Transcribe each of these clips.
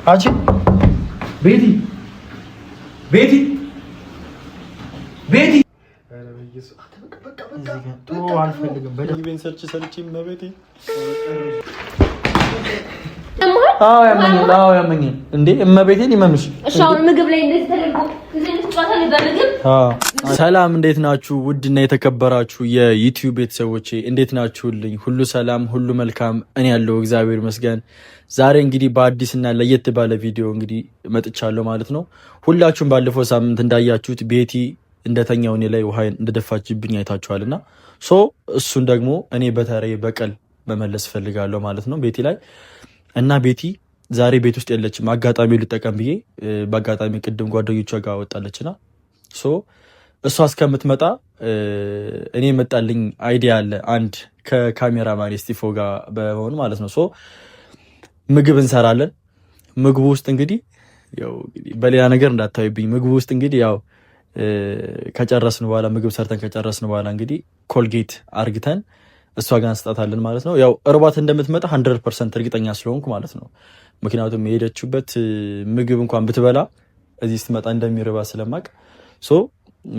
አቺ ቤቲ ቤቲ ቤቲ አልፈልግም። በደንብ ሰርች መቤቴ ያመኛል እንዴ እመቤቴን ይመምሽ። እሺ አሁን ምግብ ላይ እንደዚህ ተደርጎ ሰላም እንዴት ናችሁ? ውድና የተከበራችሁ የዩቲዩብ ቤተሰቦቼ እንዴት ናችሁልኝ? ሁሉ ሰላም፣ ሁሉ መልካም። እኔ ያለው እግዚአብሔር ይመስገን። ዛሬ እንግዲህ በአዲስና ለየት ባለ ቪዲዮ እንግዲህ መጥቻለሁ ማለት ነው። ሁላችሁም ባለፈው ሳምንት እንዳያችሁት ቤቲ እንደተኛው እኔ ላይ ውሃ እንደደፋችብኝ አይታችኋልና እሱን ደግሞ እኔ በተራዬ በቀል መመለስ ፈልጋለሁ ማለት ነው ቤቲ ላይ እና ቤቲ ዛሬ ቤት ውስጥ የለችም። አጋጣሚ ልጠቀም ብዬ በአጋጣሚ ቅድም ጓደኞቿ ጋር ወጣለችና እሷ እስከምትመጣ እኔ መጣልኝ አይዲያ አለ አንድ ከካሜራማን ስቲፎ ጋር በመሆኑ ማለት ነው። ምግብ እንሰራለን። ምግቡ ውስጥ እንግዲህ ያው በሌላ ነገር እንዳታዩብኝ። ምግቡ ውስጥ እንግዲህ ያው ከጨረስን በኋላ ምግብ ሰርተን ከጨረስን በኋላ እንግዲህ ኮልጌት አርግተን እሷ ጋር እንስጣታለን ማለት ነው። ያው እርባት እንደምትመጣ 100% እርግጠኛ ስለሆንኩ ማለት ነው። ምክንያቱም የሄደችበት ምግብ እንኳን ብትበላ እዚህ ስትመጣ እንደሚርባ ስለማቅ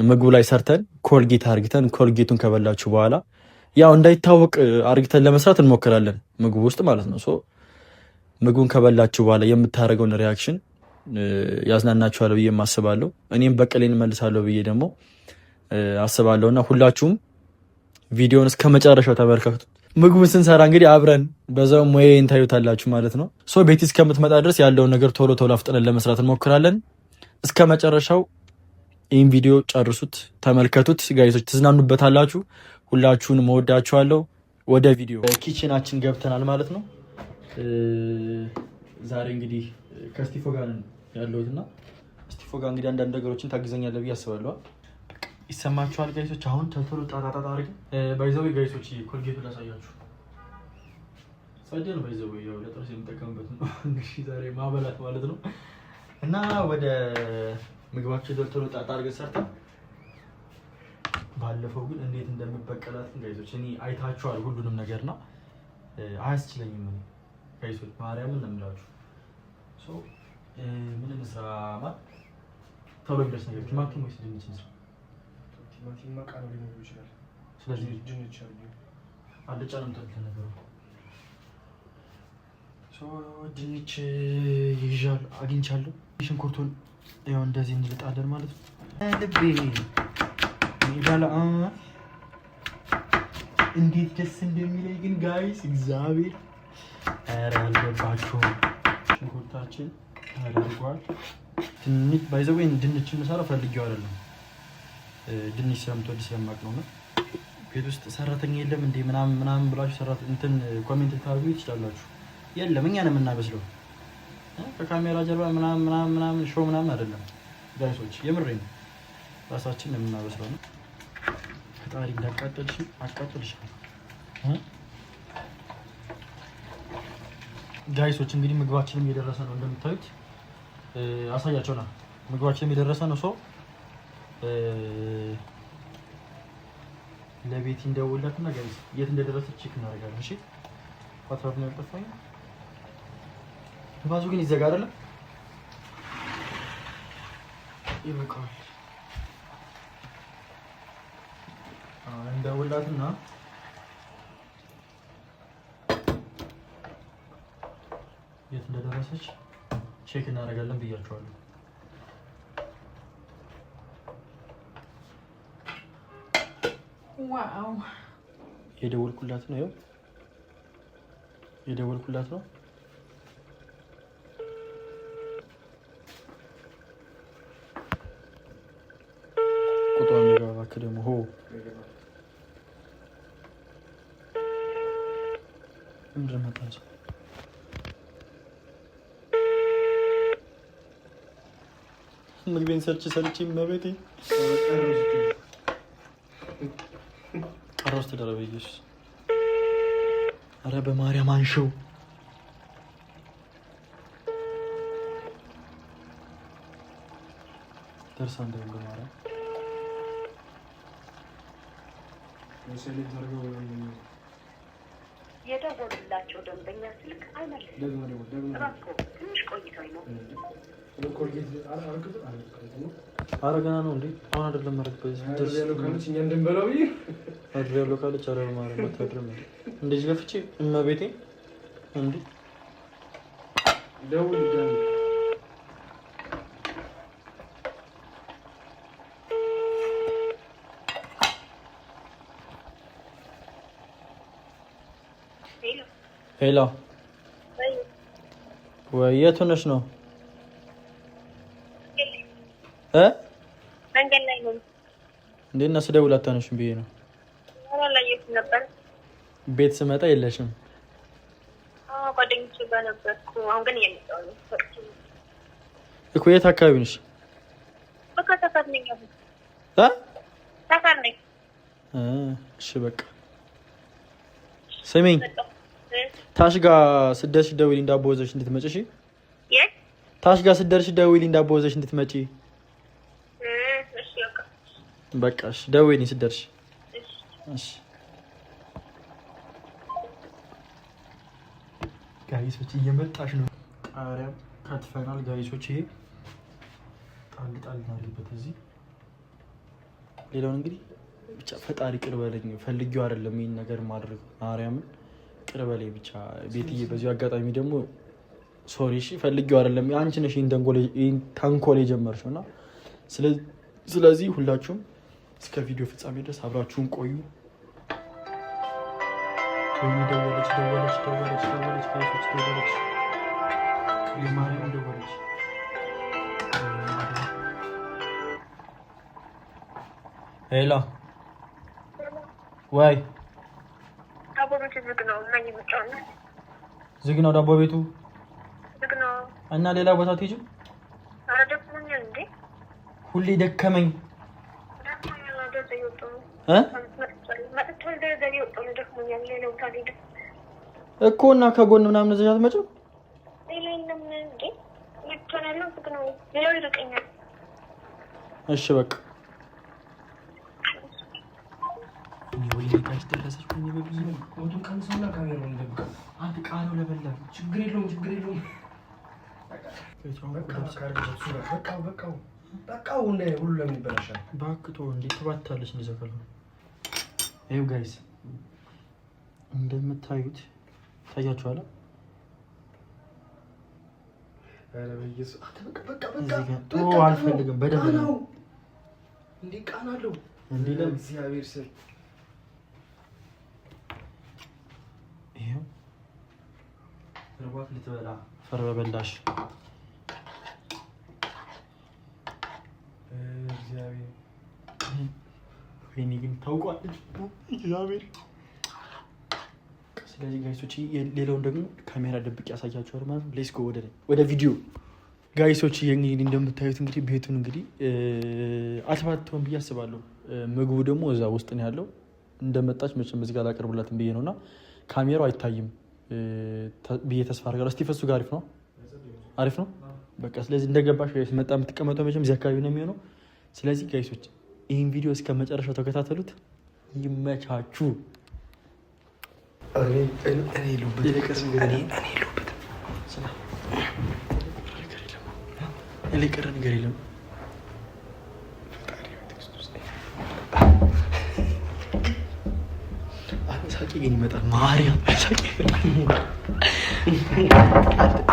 ምግቡ ላይ ሰርተን ኮልጌት አርግተን ኮልጌቱን ከበላችሁ በኋላ ያው እንዳይታወቅ አርግተን ለመስራት እንሞክራለን ምግቡ ውስጥ ማለት ነው። ምግቡን ከበላችሁ በኋላ የምታደርገውን ሪያክሽን ያዝናናችኋል ብዬ አስባለሁ። እኔም በቀሌን መልሳለሁ ብዬ ደግሞ አስባለሁና ሁላችሁም ቪዲዮውን እስከ መጨረሻው ተመልከቱ። ምግቡን ስንሰራ እንግዲህ አብረን በዛው ሙያዬን ታዩታላችሁ ማለት ነው። ቤቲ እስከምትመጣ ድረስ ያለውን ነገር ቶሎ ቶሎ አፍጥነን ለመስራት እንሞክራለን። እስከ መጨረሻው ይህን ቪዲዮ ጨርሱት፣ ተመልከቱት ጋይሶች፣ ትዝናኑበታላችሁ። ሁላችሁን መወዳችኋለሁ። ወደ ቪዲዮ ኪችናችን ገብተናል ማለት ነው። ዛሬ እንግዲህ ከስቲፎ ጋር ያለሁትና ስቲፎ ጋር እንግዲህ አንዳንድ ነገሮችን ታግዘኛለህ ብዬ አስባለሁ። ይሰማችኋል ጋይሶች? አሁን ቶሎ ጣጣጣ አድርገን ባይዘው ጋይሶች ኮልጌቱ ላሳያችሁ። ሳይደን ባይዘው ያው ለጥርስ የምጠቀምበት ነው እንግዲህ ዛሬ ማበላት ማለት ነው። እና ወደ ምግባችን ቶሎ ጣጣ አድርገን ሰርተን ባለፈው ግን እንዴት እንደምበቀላት ጋይሶች እኔ አይታችኋል ሁሉንም ነገርና አያስችለኝም ጋይሶች ማርያምን ነው የምላችሁ። ምን እንስራ ማለት ቶሎ ድረስ ነገር ቲማቲም ወይስ ድንች እንስራ? ቲማቲም ማቃኑ ሊኖር ይችላል። ስለዚህ ድንች አልጫ ነው ተነገሩ። ድንች ይዣል አግኝቻለሁ። ሽንኩርቱን ያው እንደዚህ እንልጣለን ማለት ነው። ልቤ ይላል እንዴት ደስ እንደሚለኝ ግን ጋይስ እግዚአብሔር ኧረ አልገባችሁም። ሽንኩርታችን ተደርጓል። ትንሽ ባይዘው ድንች እንሰራ ፈልጌው አይደለም ድንች ስለምትወድ ስለማቅ ነው። ቤት ውስጥ ሰራተኛ የለም እንዴ ምናምን ብላችሁ ኮሜንት ታርጉ ትችላላችሁ። የለም እኛ ነን የምናበስለው ከካሜራ ጀርባ ምናምን ሾው ምናምን አይደለም ጋይሶች፣ የምሬን ራሳችን ነው የምናበስለው ነው። ፈጣሪ እንዳቃጠልሽ ጋይሶች። እንግዲህ ምግባችንም እየደረሰ ነው እንደምታዩት። አሳያቸውና ምግባችንም እየደረሰ ነው። ለቤቲ እንደውላትና ጋይስ የት እንደደረሰች ቼክ እናደርጋለን። እሺ ፓትራፍ ነው ያጠፋኝ። ባዙ ግን ይዘጋ አይደለም ይበቃል። እንደውላትና የት እንደደረሰች ቼክ እናደርጋለን ብያቸዋለሁ። ዋው የደወልኩላት ነው። ይኸው የደወልኩላት ነው። ቁጥሯን ለባክ ደግሞ ምንድን ነው ታዲያ? ምግቤን ሰርች መቤቴ ቀረስ ተደረበይሽ። አረ በማርያም አንሺው። ደርሳ እንደው በማርያም የደወሉላቸው ደንበኛ ስልክ አይመልስም። ትንሽ ቆይተው ይሞክሩ። አረጋና ነው እንዴ? አሁን አይደለም ማረግበት ያለው ካለች እኛ እንደምበላው ያለው ካለች አረብ ማረግ ወታደርም እንደዚህ ገፍቼ እመቤቴ እንዴ ደውል ሄሎ ወይ የት ሆነሽ ነው? መንገድ ላይ ነው እንዴ? እና ስደውል አታነሽም ብዬ ነው። አላየሁትም ነበር። ቤት ስመጣ የለሽም። ጓደኞቼ ጋር ነበርኩ። አሁን ግን እየመጣሁ ነው እኮ። የት አካባቢ ነሽ? በቃ ሰፈር ነኝ። ሰፈር ነኝ። እሺ በቃ ስሚኝ፣ ታሽ ጋር ስደርሽ ደውዪልኝ ዳቦ ይዘሽ እንድትመጪ። እሺ ታሽ ጋር ስደርሽ ደውዪልኝ ዳቦ ይዘሽ እንድትመጪ። በቃ እሺ ደውዪልኝ ስደርሽ። እሺ ጋይሶች እየመጣሽ ነው። ጣሪያ ከትፈናል ጋይሶች። ይሄ ጣል ጣል እናድርግበት እዚህ። ሌላውን እንግዲህ ብቻ ፈጣሪ ቅር በለኝ። ፈልጌው አይደለም ይሄን ነገር ማድረግ፣ ማርያምን ቅር በለኝ ብቻ ቤትዬ። በዚህ አጋጣሚ ደግሞ ሶሪ እሺ፣ ፈልጌው አይደለም። አንቺ ነሽ ይሄን ተንኮል የጀመርሽው እና ስለዚህ ሁላችሁም እስከ ቪዲዮ ፍጻሜ ድረስ አብራችሁን ቆዩ። ደወለች የማርያም ደወለች። ሄሎ ወይ ዳቦ ቤቱ ዝግ ነው እና እየመጣሁ ነው። ዝግ ነው ዳቦ ቤቱ ዝግ ነው እና ሌላ ቦታ አትሄጂም? ኧረ ደክሞኛል እንዴ! ሁሌ ደከመኝ እኮ እና ከጎን ምናምን እዚህ አትመጭም? እሺ በቃ ችግር የለውም በቃ ሁሉ ለምን ይበላሻል? ባክቶ እንዴት ትባታለች እንደዘፈለ። ይኸው ጋይስ እንደምታዩት ታያችኋል። አረ በኢየሱስ አልፈልግም። በደንብ ነው እንዴ ቃናለው እንዴ ለእግዚአብሔር ስም። ይኸው ርቧት ልትበላ ፈርበ በላሽ። እግዚአብሔር ወይኔ ግን ታውቋለች እግዚአብሔር። ስለዚህ ጋይሶች ሌላውን ደግሞ ካሜራ ደብቄ ያሳያችኋል ማለት ነው። ሌትስ ጎ ወደ ቪዲዮ ጋይሶች። እንግዲህ እንደምታዩት እንግዲህ ቤቱን እንግዲህ አትባትተውን ብዬ አስባለሁ። ምግቡ ደግሞ እዛ ውስጥ ነው ያለው። እንደመጣች መቼም እዚህ ጋር ላቀርብላትም ብዬ ነውና ካሜራው አይታይም ብዬ ተስፋ አደርጋለሁ። እስቲ ፈሱ ጋር አሪፍ ነው በቃ። ስለዚህ እንደገባሽ ጋይስ መጣ የምትቀመጠው መቼም እዚህ አካባቢ ነው የሚሆነው። ስለዚህ ጋይሶች ይህን ቪዲዮ እስከ መጨረሻው ተከታተሉት። ይመቻችሁ። እኔ የቀረ ነገር የለም። ሳቂ ግን ይመጣል። ማርያም ሳቂ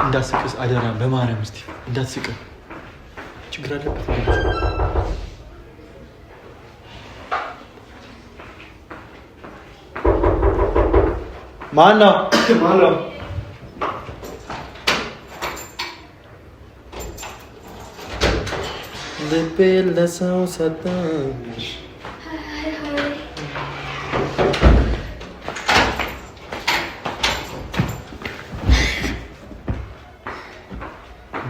እንዳትስቅስ አደራ፣ በማርያም እስኪ እንዳትስቅ። ችግር አለበት ማነው? ልቤ ለሰው ሰጠሽ።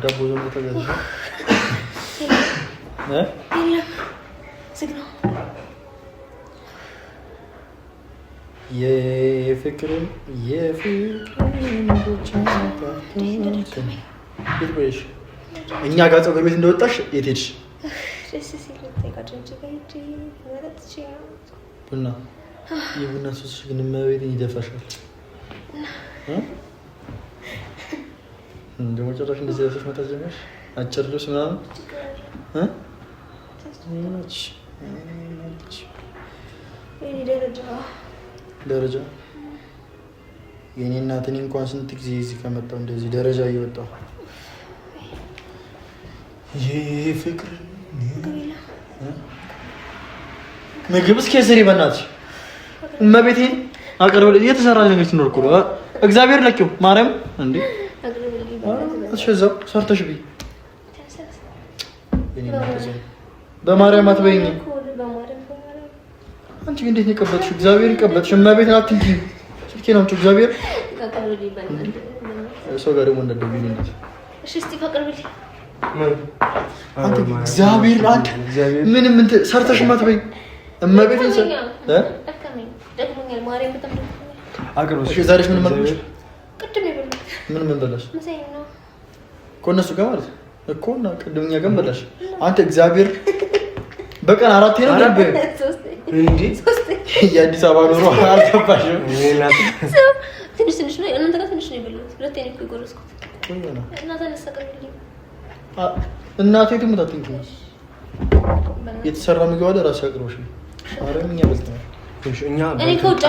ዳቦ ዘንድ ተገዛ የፍቅርን እኛ ጋር ፀጉር ቤት እንደወጣሽ የት ሄድሽ? ቡና የቡና ሱስሽ ግን እመቤቴን ይደፋሻል። እንደው መጨረሻ እንደዚህ ያሰሽ መታዘመሽ አጭር ልብስ ምናምን ደረጃ የኔ እናት እኔ እንኳን ስንት ጊዜ እዚህ ከመጣሁ እንደዚህ ደረጃ እየወጣሁ ይሄ ፍቅር ምግብ እስኪ ስሪ በእናትሽ እመቤቴን አቀርበል እየተሰራ ነገር ሲኖር እኮ እግዚአብሔር ለኪው ማርያም እንዴ እሺ ሰርተሽ ቢ በማርያም አትበይኝ አንቺ እንዴት ነው የቀበጥሽው? እግዚአብሔር ይቀበጥሽ። እመቤቴን አትንኪ። ስልኬን አምጪው እግዚአብሔር ሰው ጋር ደግሞ እንደደብኝ እንዴ እሺ እስቲ ፈቅርብልኝ አንተ እግዚአብሔር አንተ ምንም እንት ሰርተሽ ማትበይ እመቤቴን ደግሞኛል ማርያም በጣም አገሮሽ እሺ ዛሬሽ ምን መልኩሽ ቅድም ይበላል ምን በላሽ መሰለኝ ነው እኮ እነሱ ጋር ማለት እኮ እና ቅድምኛ ጋር በላሽ አንተ እግዚአብሔር በቀን አራቴ ነው ነበር እንዴ የአዲስ አበባ ኑሮ አልገባሽም ትንሽ ነው እናንተ ጋር ትንሽ ነው የበላሁት ሁለቴ ነው የጎረስኩት እናንተ ለሰቀልልኝ እናቴ ትምጣጥኝ የተሰራ ምግብ አለ ራስ ያቅርብሽ አረምኛ በልተናል እኛ እኔ ከውጭ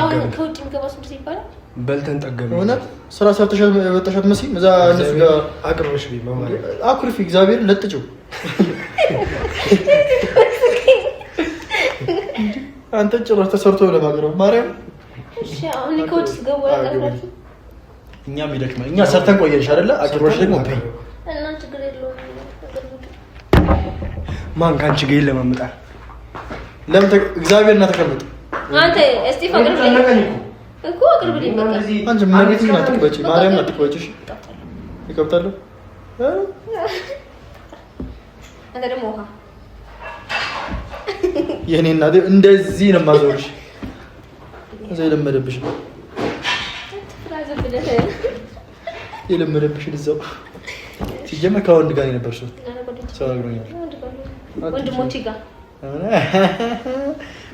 የሚገባ ስንት ይባላል በልተን ጠገበ ሆነ ስራ ሰርተሽ ወጣሻት መሲ እዛ እነሱ ጋር አቅርበሽ ቢ ማማሪ አኩርፊ እግዚአብሔር ለጥጭው አንተ ጭራሽ ተሰርቶ ለማቅረብ ማርያም እሺ አሁን ከውጭ ስገባ ያቀርባል እኛም ይደክማል እኛ ሰርተን ቆየሽ አይደለ አቅርበሽ ደግሞ በይ እና ችግር የለውም ማን ካንቺ ጋር ይለማመጣል ለምን እግዚአብሔርና ተቀመጥ አንተ እስቲ ፈቅርልኝ እኮ አቅርብልኝ በቃ አንቺ ማግኘት ነው አትቆጪ ማርያም አትቆጪ ይከብታል አንተ ደግሞ ውሃ የኔ እናት እንደዚህ ነው ማዞርሽ እዛ የለመደብሽ ነው የለመደብሽ እዛው ሲጀመር ከወንድ ጋር ነበር ሰው ነግሮኛል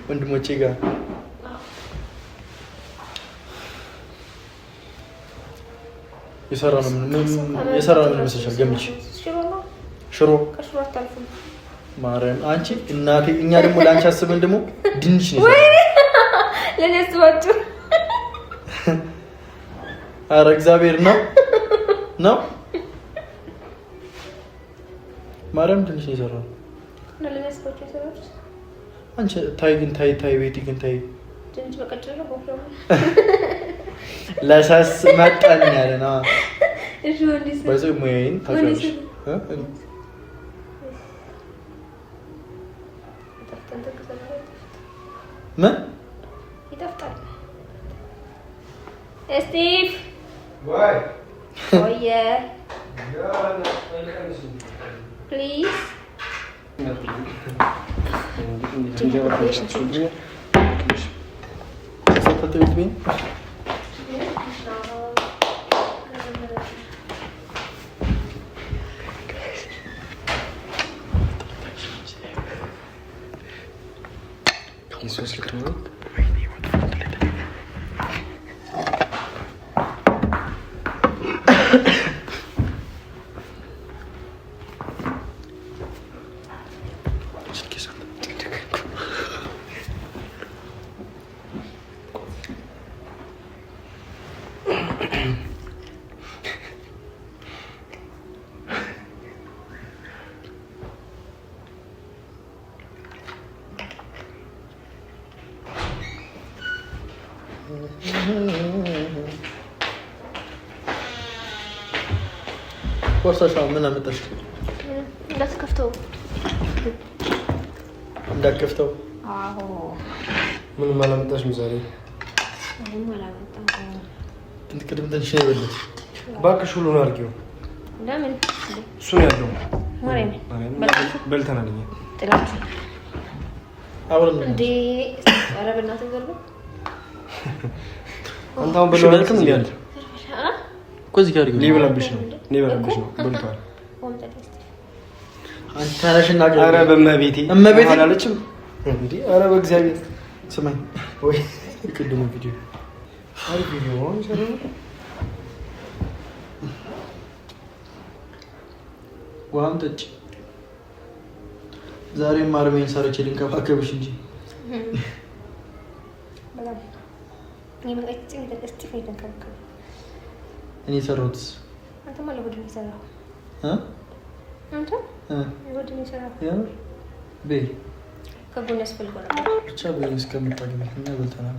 ወንድሞቼ ጋር የሰራ ነው ምን መስለሻል ገምቺ ሽሮ ማርያም አንቺ እናቴ እኛ ደግሞ ላንቺ አስበን ደግሞ ድንች ነው ለኔ አስባችሁ አረ እግዚአብሔር ነው ማርያም ድንች ነው የሰራው ለኔ አስባችሁ የሰራው አንቺ ታይ ግን ታይ ቤቲ ግን ታይ ድንች በቀጭን ነው ቦፍራም ለሳስ መጣን ያለና እሺ ወንዲስ ባይዘው ሙያዬን ታውቂያለሽ ምን ይጣፍጣል ስቲቭ ወይ ኦየ ፕሊዝ ወርሳሻ ምን አመጣሽ? እንዳትከፍተው። አዎ ምን አላመጣሽም ዛሬ? ምንም አላመጣም። ቅድም ትንሽ ነው የበላሽ። እባክሽ ሁሉን አድርጊው። ለምን? እሱ ነው ያለው። ማርያም በልተናል እኛ ጥላችሁ አብረን እንዴ ኧረ በእናትህ ገርበ አንተ አሁን በለልክም እንዴ አለ እኮ እዚህ ጋር ይገኛል። ሊበላብሽ ነው በልቷል። አንተ ታናሽና ገር ኧረ በእመቤቴ አላለችም እንዴ? ኧረ በእግዚአብሔር ስማኝ ወይ ይቅድሙ ቪዲዮ አሪፍ ቪዲዮ ነው ሰራው። ውሃም ጠጪ። ዛሬም አርሜን ሰርቼ ልንከባከብሽ እንጂ እኔ ሰራሁትስ ብቻ በይ እስከምታገኝ እኛ በልተናል።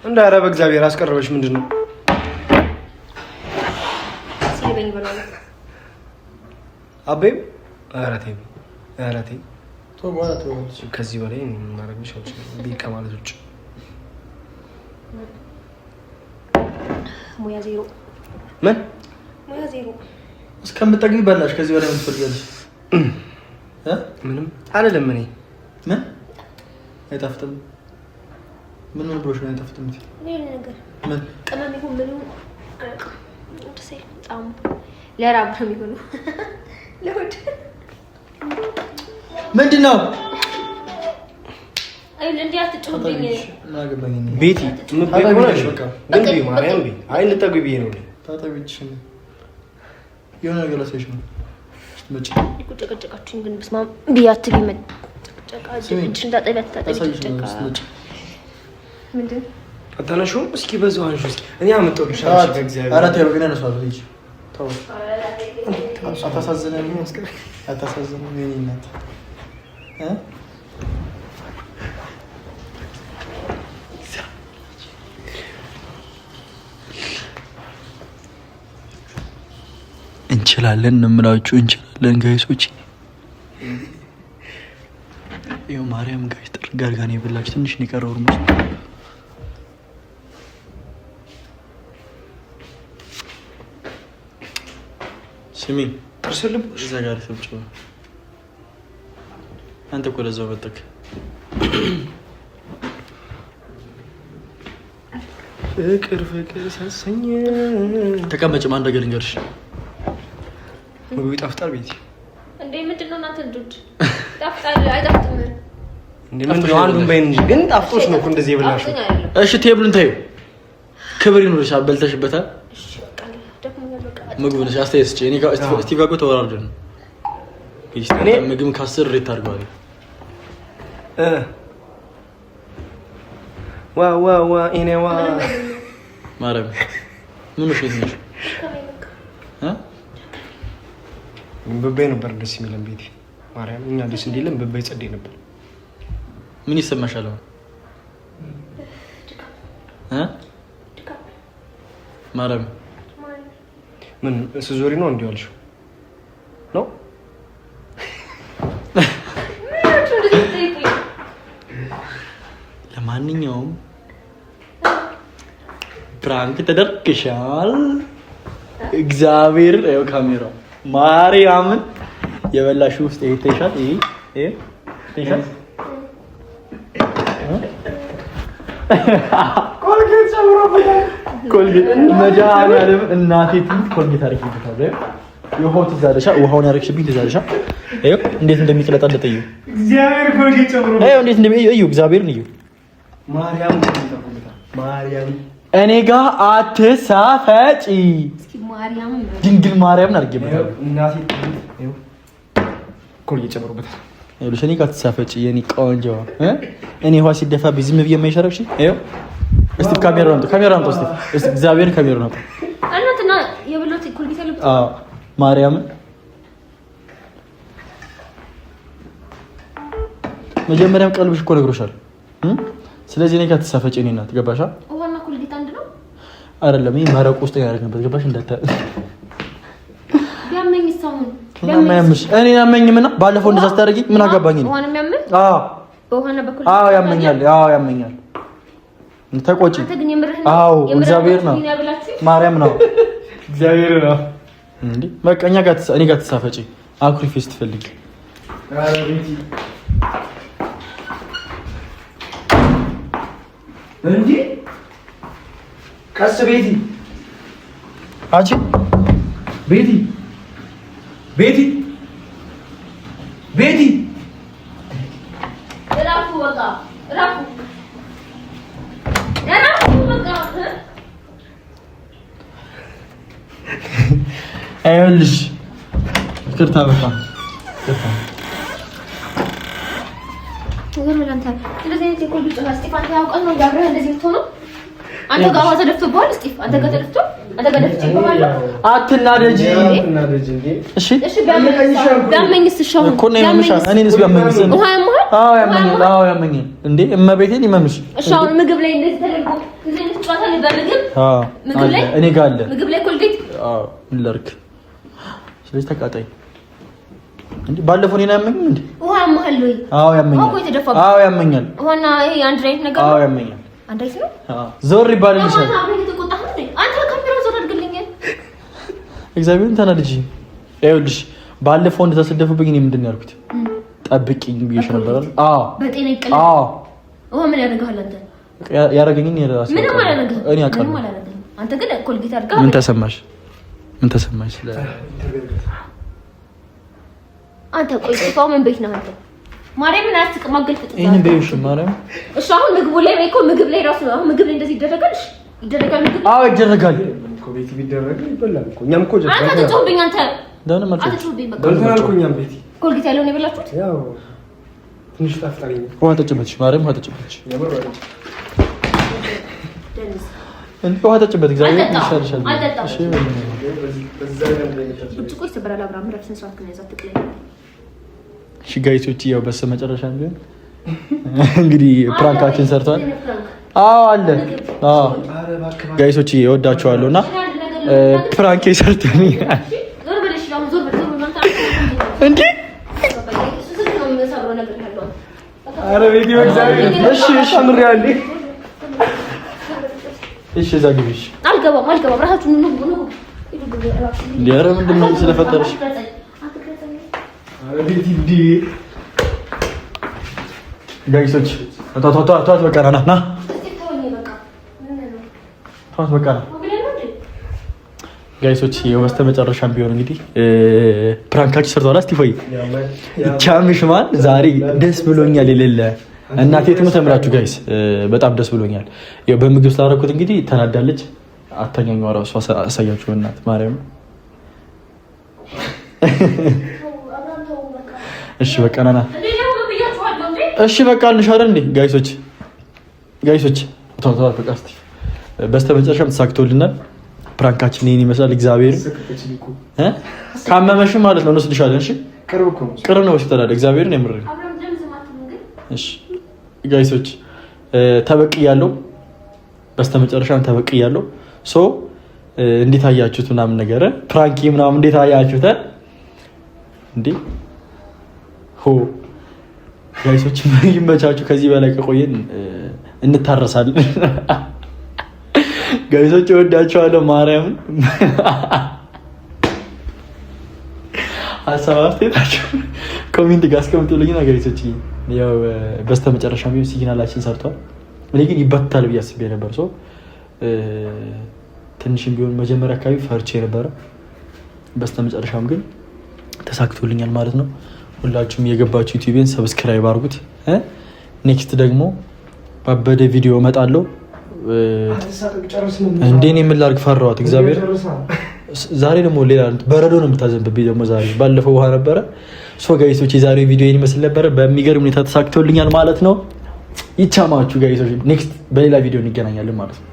እንደ ኧረ በእግዚአብሔር አስቀረበሽ። ምንድን ነው አቤም? ኧረ ተይ ኧረ ተይ ከዚህ በላይ ማድረግሽ አልችልም ከማለት ውጭ። ሙያ ዜሮ። ምን ሙያ ዜሮ? እስከምጠግቢ በላሽ። ከዚህ በላይ ምን ትፈልጊያለሽ? ምንም አይደለም። እኔ ምን አይጣፍጥም? ምን ብሎሽ ነው አይጣፍጥም? ሌላ ነገር ምን ቅመም ይሁን ምን ይሁን ጣሙ ለራብ ነው የሚሆነው። ለሆድ ምንድን ነው? አይ እንዴ አትጮህብኝ። ቤቲ ምን ቢሆንሽ በቃ እንዴ ማርያም ቢ አይ ልጠግቢ ብዬ ነው። ታጠቢች የሆነ ነገር ለሰሽ ነው መጭ ቁጭ ግን በስማ ቢያት ቢመጥ ጨቃጭ እንዳጠቢያት ታጠቢች ምንድን አታነሹ? እስኪ በዛው አንሹ። እስኪ እኔ አመጣሁልሽ። ኧረ ተይው ግን አነሳው ልጅ ተው። አታሳዝነኝ መስከረ አታሳዝነኝ የኔ እናት እንችላለን እንምላችሁ እንችላለን ጋይሶች። ይኸው ማርያም ጋይስ ጥርግ አድርጋ ነው የበላች። ትንሽ ነው የቀረው እርሙስ። ስሚኝ ጥርስልብ እዛ ጋር ሰብጭ አንተ እኮ ለዛው መጣክ። ፍቅር ሲያሰኝ ተቀመጭ። ማን ነገር ልንገርሽ፣ ምግቡ ይጣፍጣል። ቤቲ እንዴ ምንድን ነው እናንተ ልጆች? ይጣፍጣል አይጣፍጥም እንዴ? ምንድን ነው አንዱን በይን እንጂ ግን ጣፍጦሽ ነው እንደዚህ የበላሽው። እሺ ቴብሉን ታዩ። ክብር ይኑርሽ። አበልተሽበታል። እሺ በቃ ደክሞኛል። በቃ ምግቡን አስተያየት ስጪ። እኔ ስቲቭ ጋር ተወራርደን እኔ ምግብ ከ10 ሬት አድርገዋል። ዋ እኔዋ ማረም ምን ነው ሽት ነሽ? በበይ ነበር ደስ የሚለን ቤቲ ማርያም። እኛ ደስ እንዲለን በበይ ጸደይ ነበር። ምን ይሰማሻል አሁን? ማረም ምን ሱዙሪ ነው እንዴ ያልሽው ነው? ለማንኛውም ፕራንክ ተደርግሻል። እግዚአብሔር ያው ካሜራው ማርያምን የበላሽ ውስጥ ይተሻል። ይሄ ይተሻል። ኮልጌት ሰብሮብኛል። ኮልጌት መጃናለም እናቴት ኮልጌት አርኪታለ የሆት ዛለሻ ውሃውን ያረክሽብኝ ትዛለሻ። ይሄ እንዴት እንደሚቀለጣለጥ እዩ። እግዚአብሔር ኮልጌት ሰብሮ ይሄ እንዴት እንደሚዩ እግዚአብሔርን እዩ። ማርያም እኔ ጋር አትሳፈጪ። እስኪ ማርያም ድንግል ማርያምን አድርጌበታለሁ። እናቴ ይኸው ኮልጌት ጨምሮበታል። ይኸውልሽ እኔ ጋር አትሳፈጪ የኔ ቆንጆ። እኔ ውሃ ሲደፋብኝ ዝም ብዬ የማይሸረብሽ ይኸው። እስቲ ካሜራውን እስቲ እግዚአብሔር ካሜራውን አምጡ። እናንተና የብሎት ኮልጌት አለበት። አዎ ማርያምን መጀመሪያም ቀልብሽ እኮ ነግሮሻል። ስለዚህ እኔ ጋር አትሳፈጪ የኔ እናት ገባሻ? ውሃና ኮልጌት አንድ ነው አይደለም? ይሄ መረቅ ውስጥ ያደረግንበት ገባሽ? እንዳታ ቢያመኝ ሰውን ቢያመኝሽ እኔ ያመኝምና ባለፈው እንደዛ ስታደርጊ ምን አገባኝ ነው? ውሃንም ያመኝ? አዎ በውሃና በኮልጌት አዎ ያመኛል። አዎ ያመኛል። ተቆጪ። አንተ ግን የምርህ ነው? አዎ እግዚአብሔር ነው ማርያም ነው እግዚአብሔር ነው እንዴ። በቃ እኔ ጋር ተሳፈጪ። አኩሪ ፌስ ትፈልጊ እንዴ? ቀስ ቤቲ አንቺ ቤቲ እራፉ በቃ እራፉ በቃ አይልሽ ይቅርታ በቃ አንተ ጋር ተደፍቶብሃል እስጢፍ አንተ ጋር ተደፍቶ አንተ ጋር ተደፍቶብሃል አትናደጂ እሺ ዳመኝስ ሻው እኮ ነው ያመሻ እኔንስ ቢያመኝስ አዎ ያመኛል እንዴ እመቤቴን ይመምሽ ሻው ምግብ ላይ እንደዚህ ተደርጎ እንደዚህ ጨዋታ ላይ በምግብ ምግብ ላይ እኔ ጋር አለ ምግብ ላይ ኮልጌት ለርክ ስለዚህ ተቃጣይ እንዴ ባለፈው እኔን ያመኝ እንዴ ውሃ ያመሃል ወይ አዎ ያመኛል አዎ ያመኛል ውሃና ይሄ አንድ ላይ ነገር አዎ ያመኛል አንድ ላይ ነው ዞር ይባልልሻል አንተ ካሜራው ዞር አድርግልኝ እግዚአብሔርን ተናድጂ ይኸውልሽ ባለፈው እንደተሰደፉብኝ እኔ ምንድን ነው ያልኩት ጠብቂኝ ብዬሽ ነበር አዎ በጤና ይቀላል አዎ ውሃ ምን ያደርጋል አንተ ያረጋግኝ የራስ ምን ማለት ነው እኔ አውቃለሁ አንተ ግን ኮልጌት አድርጋ ምን ተሰማሽ አንተ ቆይ ጽፋው ምን ቤት ነው አንተ ማርያምን አትስቅ ማገልጥ ይሄን በይሽ ማርያም እሺ አሁን ምግቡ ላይ ወይ እኮ ምግብ ላይ ራሱ አሁን ምግብ ላይ እንደዚህ ይደረጋል ምግብ አዎ ይደረጋል እኮ ቤት ቢደረግ ይበላል እኮ እኛም እኮ ጀምረን አንተ ተውብኝ አንተ ደህና ማለት አትተውብኝ በቃ በልተናል እኮ እኛም ቤት ኮልጌት ያለው ነው የበላችሁት ያው ትንሽ ጣፍጣኝ ውሃ ጠጭበች ማርያም ውሃ ጠጭበች እንዴ ውሃ ጠጭበት እግዚአብሔር ይሻልሻል እሺ ብቻ ቆይ ተበራላ አብራም ረፍሰን ሰዓት ከነዛ ተቀለለ እሺ ጋይሶች ያው በስተመጨረሻ ቢሆን እንግዲህ ፕራንካችን ሰርቷል አዎ አለ አዎ ጋይሶች እወዳችኋለሁና ፕራንክ ሰርተን ዞር በልሽ ያው ዞር ማንታ እንዴ አረ ቪዲዮ እግዚአብሔር እሺ አምሬያለሁ እሺ ዛግብሽ አልገባም ራሳችሁ ነው ሊያረ ምንድነው ስለፈጠረሽ አረ ቤት ዲ ጋይሶች ቷት በቃ ና ቷት በቃ ጋይሶች በስተመጨረሻም ቢሆን እንግዲህ ፕራንካችን ሰርቷል እስቲፎይ ቻምሽማን ዛሬ ደስ ብሎኛል የሌለ እናቴ ትሙት ተምራችሁ ጋይስ በጣም ደስ ብሎኛል ያው በምግብ ስላደረኩት እንግዲህ ተናዳለች አተኛኛው ራሱ አሳያችሁ እናት ማርያም እሺ በቃ ና እሺ በቃ አልሽ አይደል እንዴ ጋይሶች ተው በቃ እስቲ በስተመጨረሻም ተሳክቶልናል ፕራንካችን ይሄን ይመስላል እግዚአብሔር ካመመሽ ማለት ነው እንወስድሻለን እሺ ቅርብ ነው ሆስፒታል እግዚአብሔርን የምር እሺ ጋይሶች ተበቅያለሁ በስተመጨረሻም ተበቅያለሁ ሶ እንዴት አያችሁት ምናምን ነገር ፕራንኪ ምናምን እንዴት አያችሁት እንዴ ሆ ጋይሶች ይመቻችሁ ከዚህ በላይ ከቆየን እንታረሳለን ጋይሶች እወዳችኋለሁ ማርያምን ሀሳብ አስተያየታችሁ ኮሜንት ጋር አስቀምጡልኝና ጋይሶች ያው በስተመጨረሻ ቢሆን ሲግናላችን ሰርቷል እኔ ግን ይበታል ብዬ አስቤ ነበር ሰው ትንሽም ቢሆን መጀመሪያ አካባቢ ፈርቼ ነበረ በስተመጨረሻም ግን ተሳክቶልኛል ማለት ነው ሁላችሁም የገባችሁ ዩቲዩብን ሰብስክራይብ አድርጉት ኔክስት ደግሞ ባበደ ቪዲዮ እመጣለሁ እንዴኔ ምን ላድርግ ፈራኋት እግዚአብሔር ዛሬ ደግሞ ሌላ በረዶ ነው የምታዘንብብኝ ደግሞ ዛሬ ባለፈው ውሃ ነበረ ሶ ጋይሶች የዛሬው ቪዲዮ ይሄን ይመስል ነበረ በሚገርም ሁኔታ ተሳክቶልኛል ማለት ነው ይቻማችሁ ጋይሶች ኔክስት በሌላ ቪዲዮ እንገናኛለን ማለት ነው